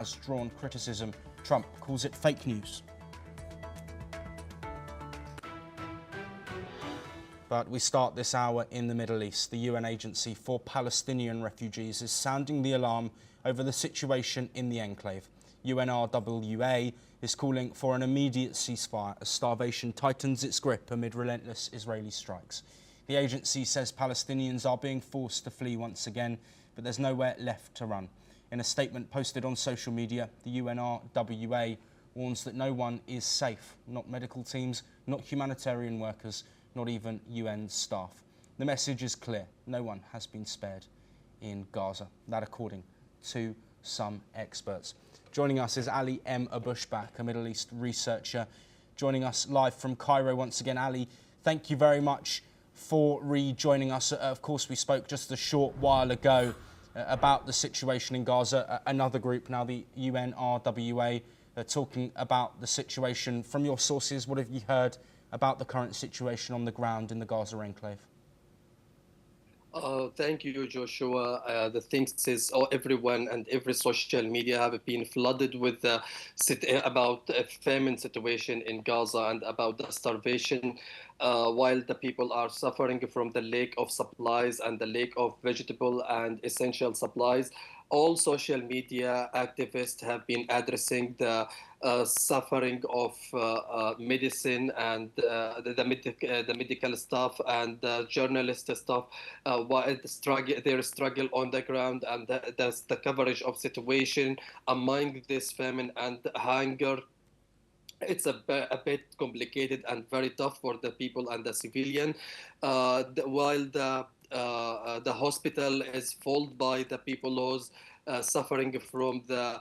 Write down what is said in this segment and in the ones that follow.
has drawn criticism. Trump calls it fake news. But we start this hour in the Middle East. The UN Agency for Palestinian Refugees is sounding the alarm over the situation in the enclave. UNRWA is calling for an immediate ceasefire as starvation tightens its grip amid relentless Israeli strikes. The agency says Palestinians are being forced to flee once again, but there's nowhere left to run. In a statement posted on social media, the UNRWA warns that no one is safe, not medical teams, not humanitarian workers, not even UN staff. The message is clear. No one has been spared in Gaza. That according to some experts. Joining us is Ali M. Abushbak, a Middle East researcher, joining us live from Cairo once again. Ali, thank you very much for rejoining us. Of course, we spoke just a short while ago about the situation in Gaza. Another group now, the UNRWA, talking about the situation. From your sources, what have you heard about the current situation on the ground in the Gaza enclave? Thank you, Joshua. The things is, everyone and every social media have been flooded with about the famine situation in Gaza and about the starvation, while the people are suffering from the lack of supplies and the lack of vegetable and essential supplies. All social media activists have been addressing the suffering of medicine and the medical staff and the journalist staff, their struggle on the ground and the coverage of situation among this famine and hunger. It's a bit complicated and very tough for the people and the civilian, while the hospital is full by the people who's suffering from the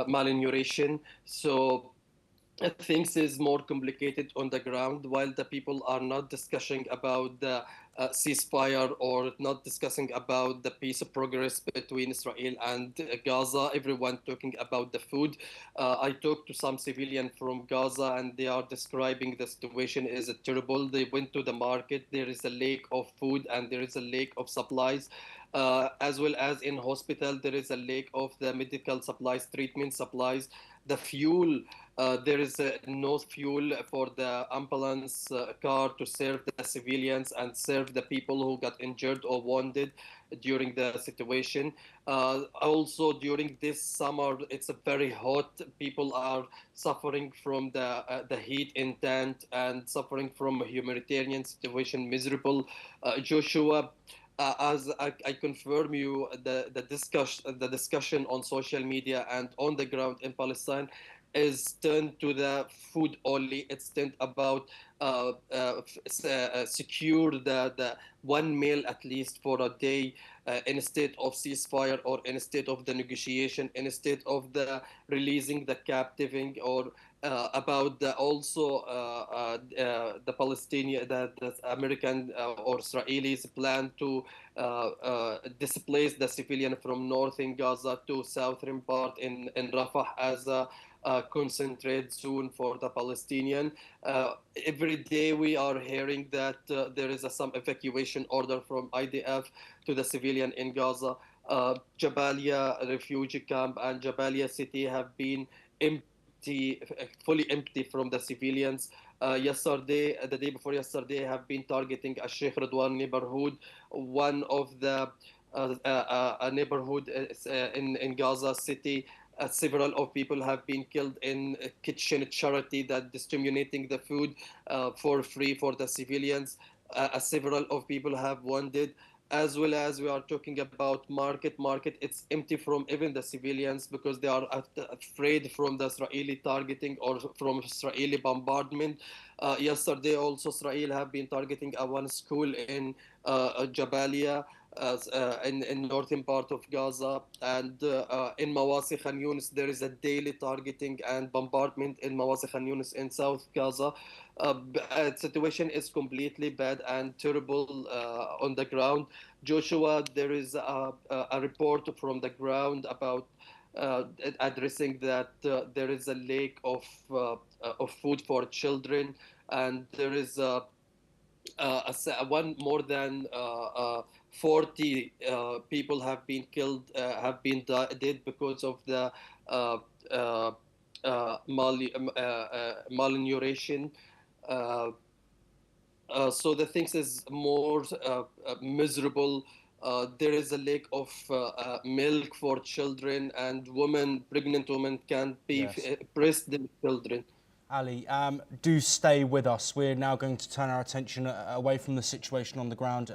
malnutrition. So things is more complicated on the ground, while the people are not discussing about the ceasefire or not discussing about the peace progress between Israel and Gaza. Everyone talking about the food. I talked to some civilian from Gaza and they are describing the situation is terrible. They went to the market. There is a lack of food and there is a lack of supplies. As well as in hospital, there is a lack of the medical supplies, treatment supplies, the fuel. There is no fuel for the ambulance car to serve the civilians and serve the people who got injured or wounded during the situation. Also, during this summer, it's a very hot. People are suffering from the heat in tent and suffering from a humanitarian situation, miserable. Joshua, as I confirm you, the discussion on social media and on the ground in Palestine is turned to the food only. It's turned about secure the one meal at least for a day, instead of ceasefire or instead of the negotiation, instead of the releasing the captiving or about the Palestinian, the American or Israelis plan to displace the civilian from northern Gaza to southern part in Rafah as a concentrate zone for the Palestinian. Every day we are hearing that there is some evacuation order from IDF to the civilian in Gaza. Jabalia refugee camp and Jabalia city have been fully empty from the civilians. Yesterday, the day before yesterday, have been targeting a Sheikh Radwan neighborhood, one of the a neighborhood in Gaza city. Several of people have been killed in a kitchen charity that distributing the food for free for the civilians. Several of people have wounded. As well as we are talking about market, it's empty from even the civilians because they are afraid from the Israeli targeting or from Israeli bombardment. Yesterday also Israel have been targeting one school in Jabalia, in northern part of Gaza, and in Mawasi Khan Yunis there is a daily targeting and bombardment in Mawasi Khan Yunis in South Gaza. Situation is completely bad and terrible on the ground. Joshua, there is a report from the ground about addressing that there is a lack of food for children, and there is one more than 40 people have been killed, dead because of the uh, uh, malnutrition. Uh, so the things is more miserable. There is a lack of milk for children, and pregnant women can't be Yes. breast their children. Ali, do stay with us. We're now going to turn our attention away from the situation on the ground.